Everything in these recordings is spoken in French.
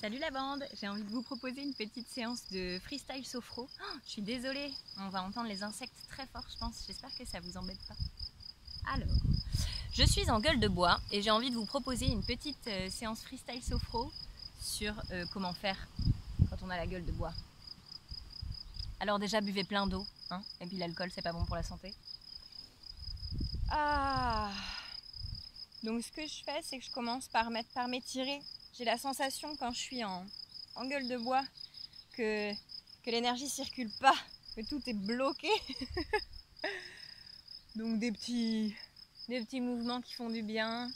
Salut la bande, j'ai envie de vous proposer une petite séance de freestyle sophro. Oh, je suis désolée, on va entendre les insectes très fort je pense, j'espère que ça vous embête pas. Alors, je suis en gueule de bois et j'ai envie de vous proposer une petite séance freestyle sophro sur comment faire quand on a la gueule de bois. Alors déjà buvez plein d'eau, hein, et puis l'alcool c'est pas bon pour la santé. Donc ce que je fais c'est que je commence par m'étirer. J'ai la sensation quand je suis en gueule de bois que l'énergie circule pas, que tout est bloqué. Donc des petits mouvements qui font du bien.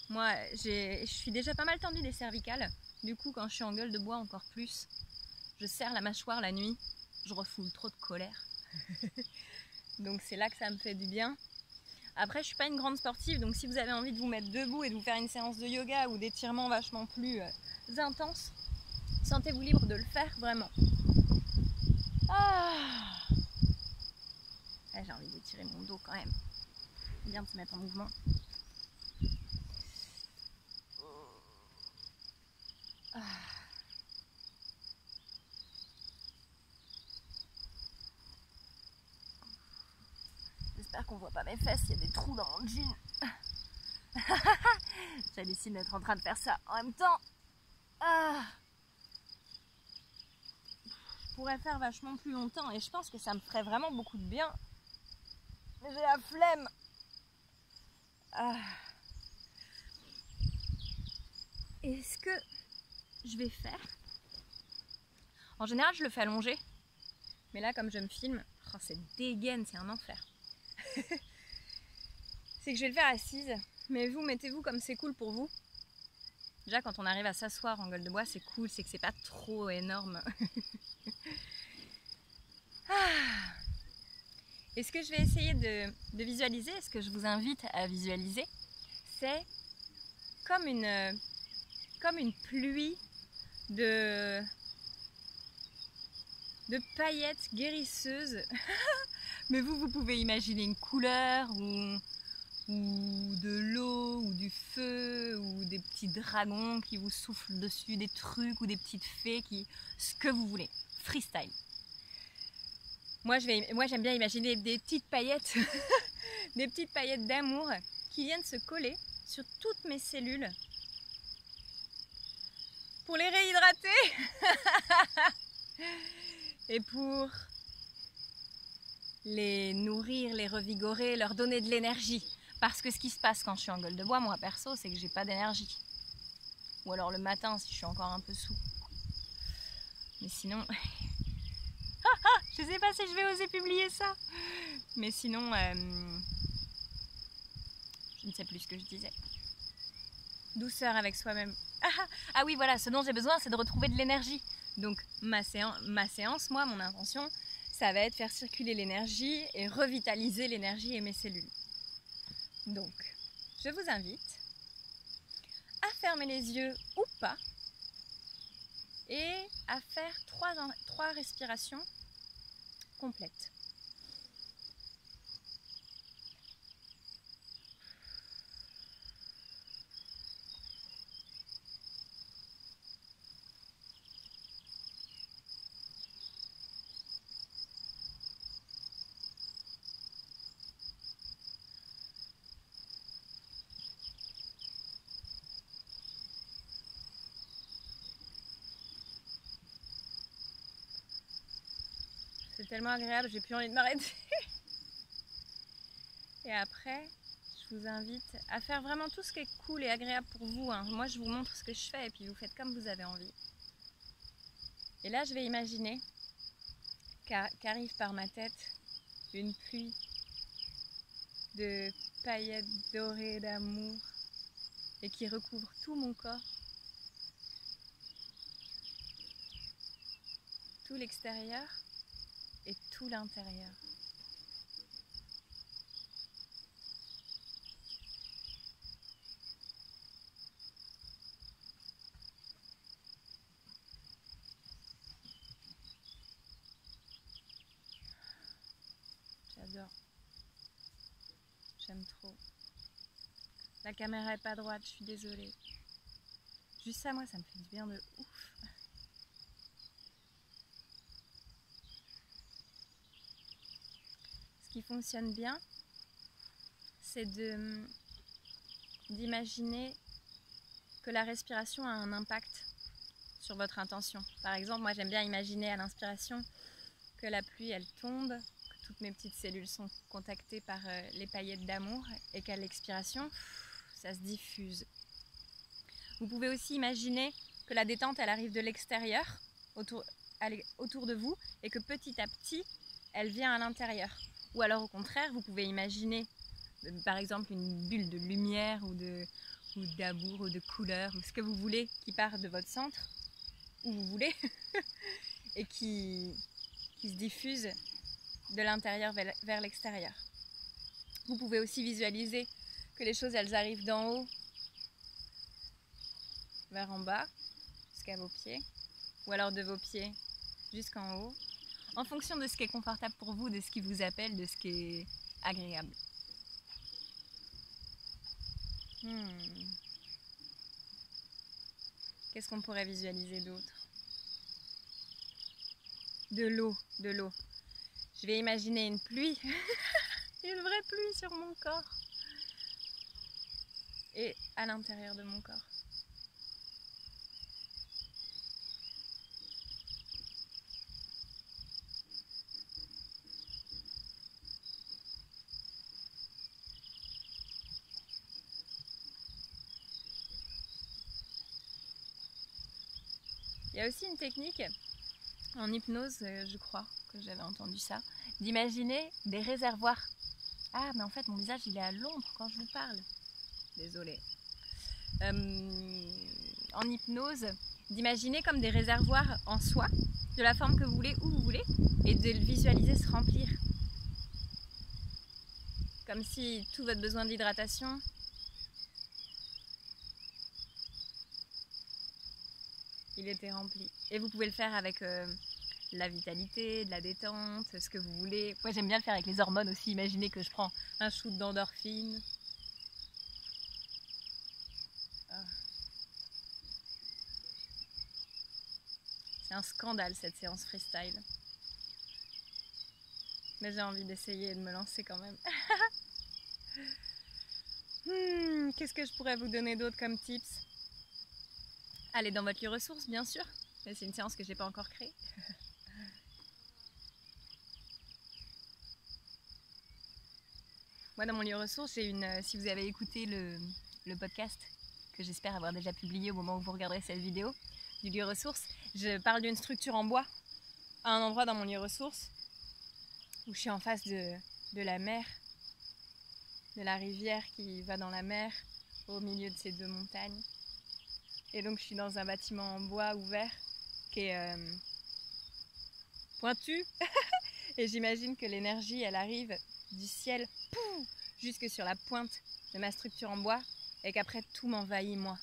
Moi je suis déjà pas mal tendue des cervicales. Du coup quand je suis en gueule de bois encore plus, je serre la mâchoire la nuit, je refoule trop de colère. Donc c'est là que ça me fait du bien. Après je suis pas une grande sportive, donc si vous avez envie de vous mettre debout et de vous faire une séance de yoga ou d'étirement vachement plus intense, sentez-vous libre de le faire vraiment. J'ai envie d'étirer mon dos quand même. C'est bien de se mettre en mouvement. J'espère qu'on voit pas mes fesses, il y a des trous dans mon jean. J'hallucine d'être en train de faire ça en même temps. Je pourrais faire vachement plus longtemps et je pense que ça me ferait vraiment beaucoup de bien. Mais j'ai la flemme. Et ce que je vais faire, en général je le fais allongé, mais là comme je me filme, cette dégaine c'est un enfer. C'est que je vais le faire assise, mais vous mettez-vous comme c'est cool pour vous. Déjà quand on arrive à s'asseoir en gueule de bois c'est cool, c'est que c'est pas trop énorme. Et ce que je vais essayer de visualiser, ce que je vous invite à visualiser, c'est comme une pluie de paillettes guérisseuses. Mais vous pouvez imaginer une couleur ou de l'eau ou du feu ou des petits dragons qui vous soufflent dessus, des trucs ou des petites fées ce que vous voulez. Freestyle. Moi j'aime bien imaginer des petites paillettes des petites paillettes d'amour qui viennent se coller sur toutes mes cellules pour les réhydrater et pour les nourrir, les revigorer, leur donner de l'énergie. Parce que ce qui se passe quand je suis en gueule de bois, moi perso, c'est que j'ai pas d'énergie. Ou alors le matin si je suis encore un peu sous. Mais sinon... je sais pas si je vais oser publier ça. Mais sinon... je ne sais plus ce que je disais. Douceur avec soi-même. Ah oui, voilà, ce dont j'ai besoin, c'est de retrouver de l'énergie. Donc ma séance, moi, mon intention, ça va être faire circuler l'énergie et revitaliser l'énergie et mes cellules. Donc, je vous invite à fermer les yeux ou pas et à faire 3 respirations complètes. C'est tellement agréable, j'ai plus envie de m'arrêter. Et après, je vous invite à faire vraiment tout ce qui est cool et agréable pour vous. Moi, je vous montre ce que je fais et puis vous faites comme vous avez envie. Et là, je vais imaginer qu'arrive par ma tête une pluie de paillettes dorées d'amour et qui recouvre tout mon corps, tout l'extérieur et tout l'intérieur. J'adore. J'aime trop. La caméra est pas droite, je suis désolée. Juste ça, moi, ça me fait du bien de ouf. Ce qui fonctionne bien, c'est d'imaginer que la respiration a un impact sur votre intention. Par exemple, moi j'aime bien imaginer à l'inspiration que la pluie elle tombe, que toutes mes petites cellules sont contactées par les paillettes d'amour et qu'à l'expiration, ça se diffuse. Vous pouvez aussi imaginer que la détente elle arrive de l'extérieur autour de vous et que petit à petit elle vient à l'intérieur. Ou alors au contraire, vous pouvez imaginer par exemple une bulle de lumière ou d'amour ou de couleur ou ce que vous voulez qui part de votre centre où vous voulez et qui se diffuse de l'intérieur vers l'extérieur. Vous pouvez aussi visualiser que les choses elles arrivent d'en haut vers en bas jusqu'à vos pieds ou alors de vos pieds jusqu'en haut en fonction de ce qui est confortable pour vous, de ce qui vous appelle, de ce qui est agréable. Qu'est-ce qu'on pourrait visualiser d'autre? De l'eau. Je vais imaginer une pluie, une vraie pluie sur mon corps et à l'intérieur de mon corps. Il y a aussi une technique en hypnose, je crois que j'avais entendu ça, d'imaginer des réservoirs. Ah, mais en fait, mon visage, il est à l'ombre quand je vous parle. Désolée. En hypnose, d'imaginer comme des réservoirs en soi, de la forme que vous voulez, où vous voulez, et de le visualiser se remplir. Comme si tout votre besoin d'hydratation il était rempli. Et vous pouvez le faire avec la vitalité, de la détente, ce que vous voulez. Moi j'aime bien le faire avec les hormones aussi. Imaginez que je prends un shoot d'endorphine. C'est un scandale cette séance freestyle. Mais j'ai envie d'essayer et de me lancer quand même. Qu'est-ce que je pourrais vous donner d'autre comme tips? Allez dans votre lieu ressource, bien sûr. Mais c'est une séance que j'ai pas encore créée. Moi, dans mon lieu ressource, j'ai si vous avez écouté le podcast que j'espère avoir déjà publié au moment où vous regarderez cette vidéo, du lieu ressource, je parle d'une structure en bois à un endroit dans mon lieu ressource où je suis en face de la mer, de la rivière qui va dans la mer au milieu de ces deux montagnes. Et donc je suis dans un bâtiment en bois ouvert qui est pointu et j'imagine que l'énergie elle arrive du ciel jusque sur la pointe de ma structure en bois et qu'après tout m'envahit moi.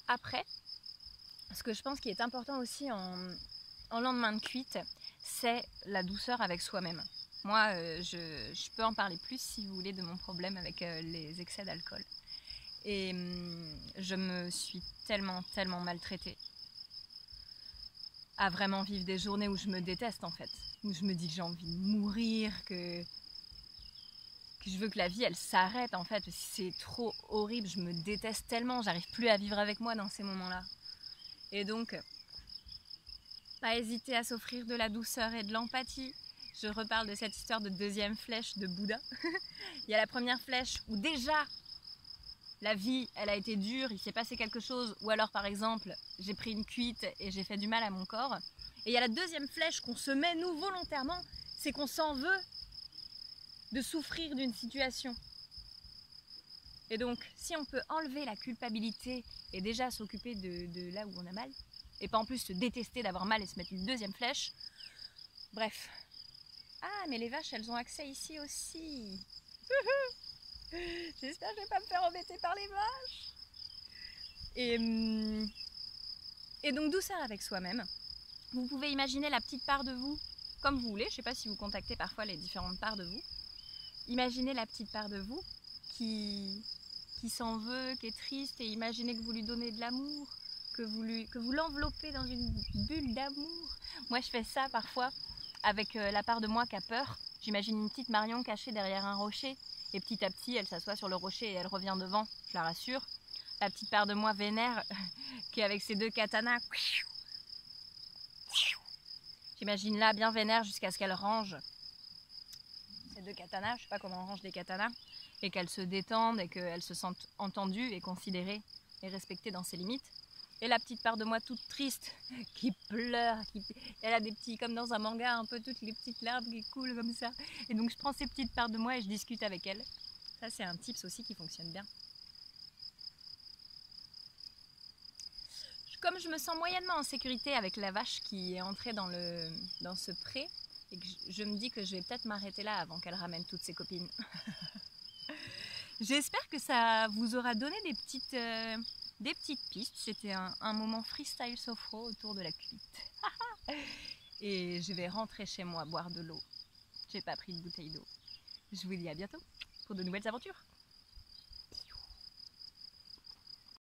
Après, ce que je pense qui est important aussi en lendemain de cuite, c'est la douceur avec soi-même. Moi, je peux en parler plus si vous voulez de mon problème avec les excès d'alcool. Et je me suis tellement maltraitée à vraiment vivre des journées où je me déteste en fait. Où je me dis que j'ai envie de mourir, que je veux que la vie elle s'arrête en fait. C'est trop horrible, je me déteste tellement, j'arrive plus à vivre avec moi dans ces moments-là. Et donc, pas hésiter à s'offrir de la douceur et de l'empathie. Je reparle de cette histoire de deuxième flèche de Bouddha. Il y a la première flèche où déjà la vie, elle a été dure, il s'est passé quelque chose, ou alors par exemple, j'ai pris une cuite et j'ai fait du mal à mon corps. Et il y a la deuxième flèche qu'on se met nous volontairement, c'est qu'on s'en veut de souffrir d'une situation. Et donc, si on peut enlever la culpabilité et déjà s'occuper de là où on a mal, et pas en plus se détester d'avoir mal et se mettre une deuxième flèche, bref. Ah, mais les vaches, elles ont accès ici aussi. J'espère que je vais pas me faire embêter par les vaches. Et donc, douceur avec soi-même. Vous pouvez imaginer la petite part de vous comme vous voulez. Je sais pas si vous contactez parfois les différentes parts de vous. Imaginez la petite part de vous qui s'en veut, qui est triste, et imaginez que vous lui donnez de l'amour, que vous l'enveloppez dans une bulle d'amour. Moi je fais ça parfois avec la part de moi qui a peur. J'imagine une petite Marion cachée derrière un rocher, et petit à petit elle s'assoit sur le rocher et elle revient devant, je la rassure. La petite part de moi vénère qui est avec ses 2 katanas. J'imagine là bien vénère jusqu'à ce qu'elle range ces 2 katanas, je sais pas comment on range des katanas, et qu'elle se détende et qu'elle se sente entendue et considérée et respectée dans ses limites. Et la petite part de moi toute triste, qui pleure, elle a des petits, comme dans un manga, un peu toutes les petites larmes qui coulent comme ça. Et donc je prends ces petites parts de moi et je discute avec elle. Ça c'est un tips aussi qui fonctionne bien. Comme je me sens moyennement en sécurité avec la vache qui est entrée dans ce pré, et que je me dis que je vais peut-être m'arrêter là avant qu'elle ramène toutes ses copines. J'espère que ça vous aura donné des petites pistes. C'était un moment freestyle sophro autour de la cuite. Et je vais rentrer chez moi boire de l'eau. J'ai pas pris de bouteille d'eau. Je vous dis à bientôt pour de nouvelles aventures.